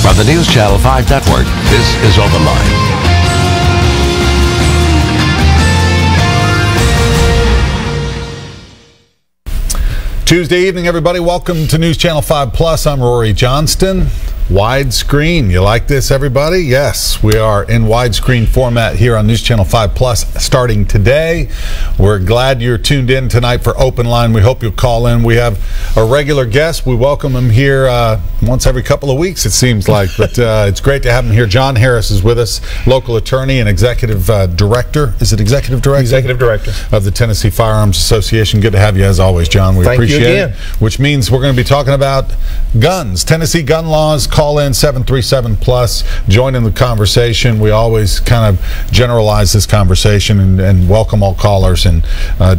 From the News Channel 5 Network, this is OpenLine. Tuesday evening, everybody. Welcome to News Channel 5 Plus. I'm Rhori Johnston. Widescreen. You like this, everybody? Yes, we are in widescreen format here on News Channel 5 Plus starting today. We're glad you're tuned in tonight for Open Line. We hope you'll call in. We have a regular guest. We welcome him here once every couple of weeks, it seems like. But it's great to have him here. John Harris is with us, local attorney and executive director. Is it executive director? Executive director. Of the Tennessee Firearms Association. Good to have you as always, John. We appreciate it. Which means we're going to be talking about guns, Tennessee gun laws. Call in 737 plus, join in the conversation. We always kind of generalize this conversation and welcome all callers, and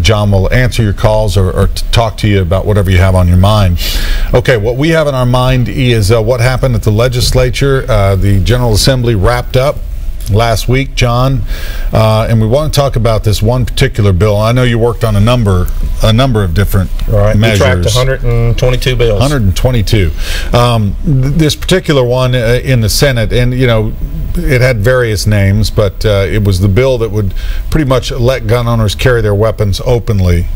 John will answer your calls or talk to you about whatever you have on your mind. Okay, what we have in our mind is what happened at the legislature. The General Assembly wrapped up last week, John, and we want to talk about this one particular bill. I know you worked on a number of different measures. We tracked 122 bills. 122. This particular one in the Senate, and you know, it had various names, but it was the bill that would pretty much let gun owners carry their weapons openly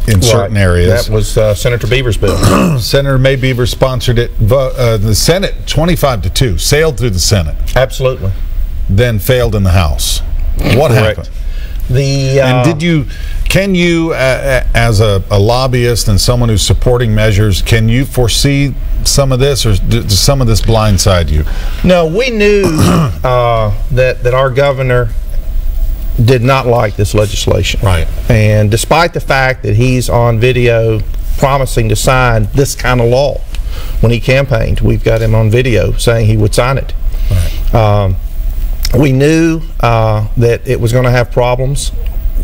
in certain areas. That was Senator Beaver's bill. Senator May Beaver sponsored it. The Senate, 25-2, sailed through the Senate. Absolutely. Then failed in the House. What happened? And can you, as a lobbyist and someone who's supporting measures, can you foresee some of this, or does some of this blindside you? No, we knew that our governor did not like this legislation. Right. And despite the fact that he's on video promising to sign this kind of law when he campaigned, we've got him on video saying he would sign it. Right. We knew that it was going to have problems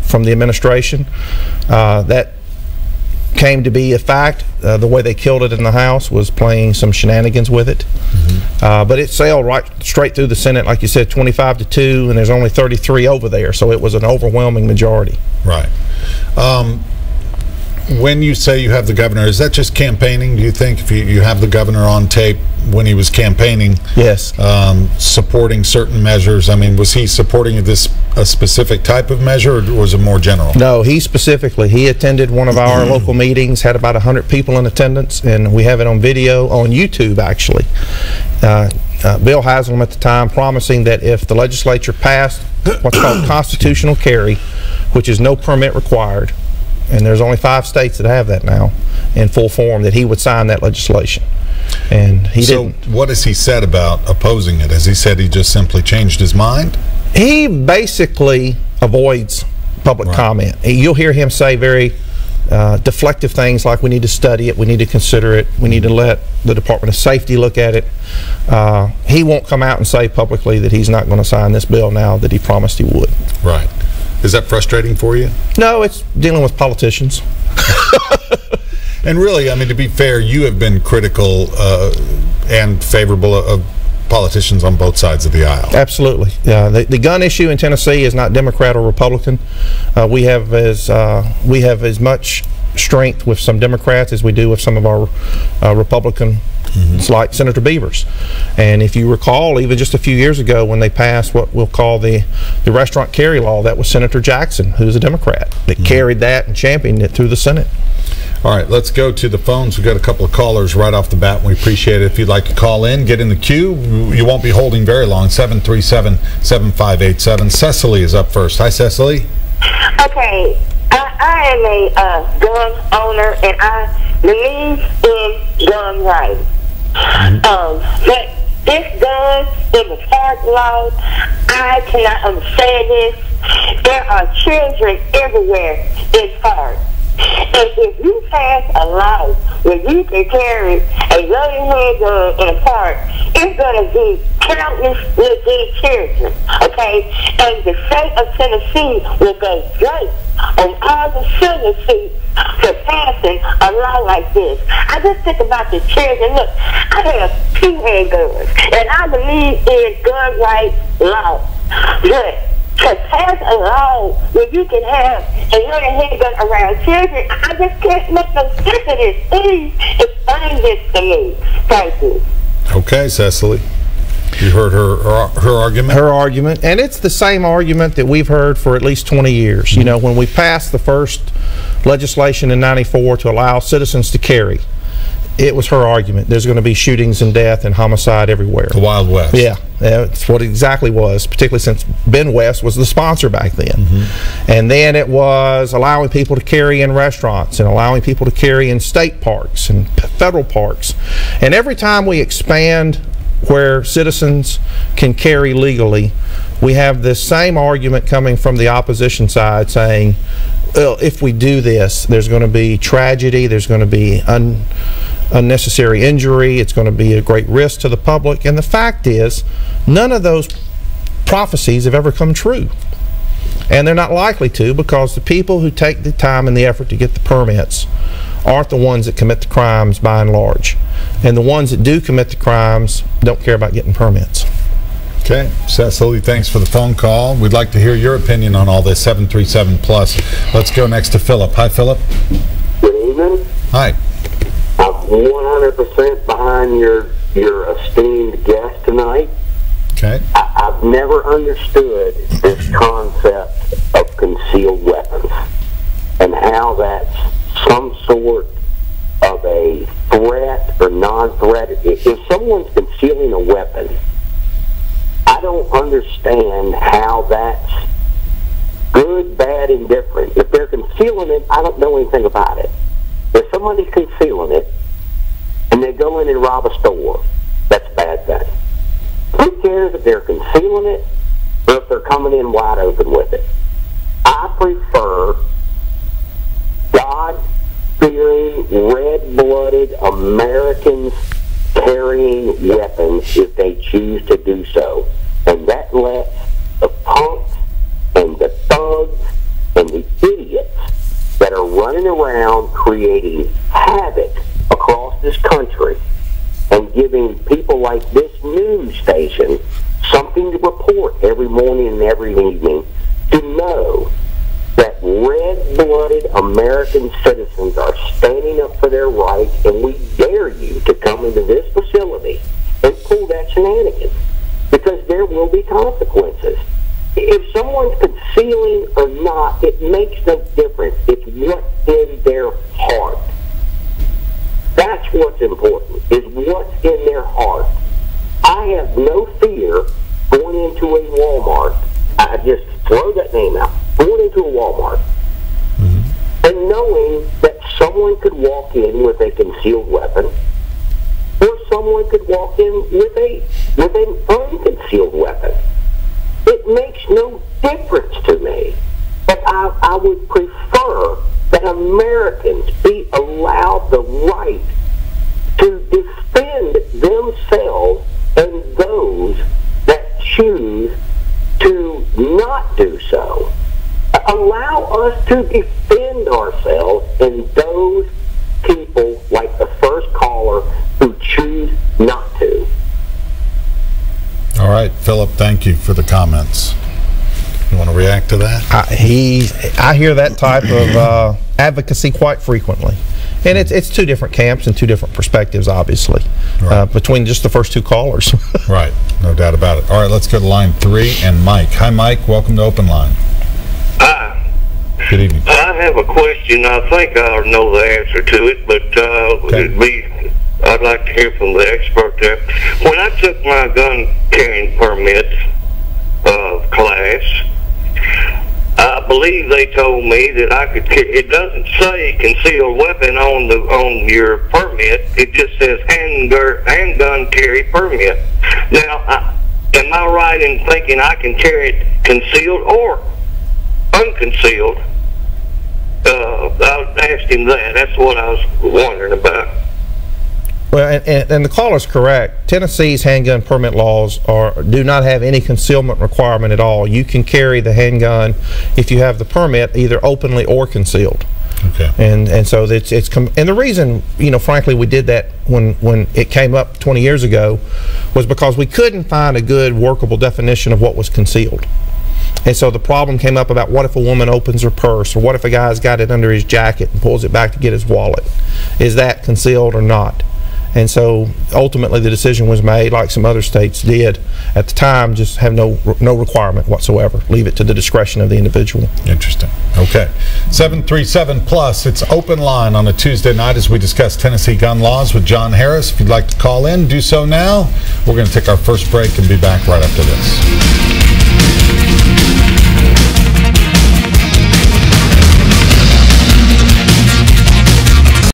from the administration. That came to be a fact. The way they killed it in the House was playing some shenanigans with it. Mm-hmm. But it sailed right straight through the Senate, like you said, 25-2, and there's only 33 over there, so it was an overwhelming majority. Right. When you say you have the governor, is that just campaigning? Do you think if you have the governor on tape when he was campaigning, yes, supporting certain measures? I mean, was he supporting a specific type of measure, or was it more general? No, he attended one of our local meetings, had about 100 people in attendance, and we have it on video on YouTube, actually. Bill Haslam at the time promising that if the legislature passed what's called constitutional carry, which is no permit required, and there's only 5 states that have that now in full form, that he would sign that legislation. And he didn't. So what has he said about opposing it? Has he said he just simply changed his mind? He basically avoids public comment. You'll hear him say very deflective things like, we need to study it, we need to consider it, we need to let the Department of Safety look at it. He won't come out and say publicly that he's not going to sign this bill now that he promised he would. Right. Is that frustrating for you? No, it's dealing with politicians. And really, I mean, to be fair, you have been critical and favorable of politicians on both sides of the aisle. Absolutely. The gun issue in Tennessee is not Democrat or Republican. We have as much strength with some Democrats as we do with some of our Republican. It's like Senator Beaver's. And if you recall, even just a few years ago when they passed what we'll call the restaurant carry law, that was Senator Jackson, who's a Democrat, that carried that and championed it through the Senate. All right, let's go to the phones. We've got a couple of callers right off the bat, and we appreciate it. If you'd like to call in, get in the queue. You won't be holding very long. 737-7587. Cecily is up first. Hi, Cecily. Okay. I am a gun owner, and I believe in gun rights. But this gun in the park law, I cannot understand this. There are children everywhere in parks. And if you pass a law where you can carry a loaded handgun in a park, it's going to be countless little children, okay? And the state of Tennessee will go straight on all the silver seats for passing a law like this. I just think about the children. Look, I have 2 handguns, and I believe in gun rights law. But to pass a law where you can have a loaded handgun around children, I just can't make no sense of this. Please explain this to me. Thank you. Okay, Cecily. You heard her argument? Her argument, and it's the same argument that we've heard for at least 20 years. You know, when we passed the first legislation in '94 to allow citizens to carry, it was her argument. There's going to be shootings and death and homicide everywhere. The Wild West. Yeah, that's what it exactly was, particularly since Ben West was the sponsor back then. And then it was allowing people to carry in restaurants and allowing people to carry in state parks and federal parks. And every time we expand where citizens can carry legally, we have this same argument coming from the opposition side saying, well, if we do this, there's going to be tragedy, there's going to be unnecessary injury, it's going to be a great risk to the public. And the fact is, none of those prophecies have ever come true. And they're not likely to, because the people who take the time and the effort to get the permits aren't the ones that commit the crimes by and large. And the ones that do commit the crimes don't care about getting permits. Okay, Cecily, thanks for the phone call. We'd like to hear your opinion on all this, 737+. Let's go next to Philip. Hi, Philip. Good evening. Hi. I'm 100% behind your esteemed guest tonight. Okay. I've never understood this concept of concealed weapons and how that's some sort of a threat or non-threat. If someone's concealing a weapon, I don't understand how that's good, bad, indifferent. If they're concealing it, I don't know anything about it. If somebody's concealing it and they go in and rob a store, that's a bad thing. Who cares if they're concealing it or if they're coming in wide open with it? I prefer God-fearing, red-blooded Americans carrying weapons if they choose to do so. And that lets the punks and the thugs and the idiots that are running around creating havoc across this country and giving people like this news station something to report every morning and every evening to know that red-blooded American citizens are standing up for their rights, and we dare you to come into this facility and pull that shenanigans, because there will be consequences. If someone's concealing or not, it makes no difference. It's what's in their heart. That's what's important, is what's in their heart. I have no fear going into a Walmart. I just throw that name out. Going into a Walmart and knowing that someone could walk in with a concealed weapon, or someone could walk in with an unconcealed weapon. It makes no difference to me. But I would prefer that Americans be allowed the right to defend themselves and those that choose to not do so. Allow us to defend ourselves and those people, like the first caller, who choose not to. All right, Philip, thank you for the comments. You want to react to that? I hear that type of advocacy quite frequently. And it's two different camps and two different perspectives, obviously, right, between just the first two callers. Right, no doubt about it. All right, let's go to line 3 and Mike. Hi, Mike. Welcome to OpenLine. Hi. Good evening. I have a question. I think I know the answer to it, but I'd like to hear from the expert there. When I took my gun carrying permit class, I believe they told me that I could. It doesn't say concealed weapon on your permit. It just says handgun carry permit. Now, am I right in thinking I can carry it concealed or unconcealed? I asked him that. That's what I was wondering about. Well, and the caller's correct. Tennessee's handgun permit laws do not have any concealment requirement at all. You can carry the handgun if you have the permit, either openly or concealed. Okay. And so and the reason, frankly, we did that when it came up 20 years ago was because we couldn't find a good workable definition of what was concealed. And so the problem came up about what if a woman opens her purse, or what if a guy's got it under his jacket and pulls it back to get his wallet? Is that concealed or not? And so ultimately the decision was made, like some other states did at the time, just have no requirement whatsoever. Leave it to the discretion of the individual. Interesting. Okay. 737 plus, it's Open Line on a Tuesday night as we discuss Tennessee gun laws with John Harris. If you'd like to call in, do so now. We're going to take our first break and be back right after this.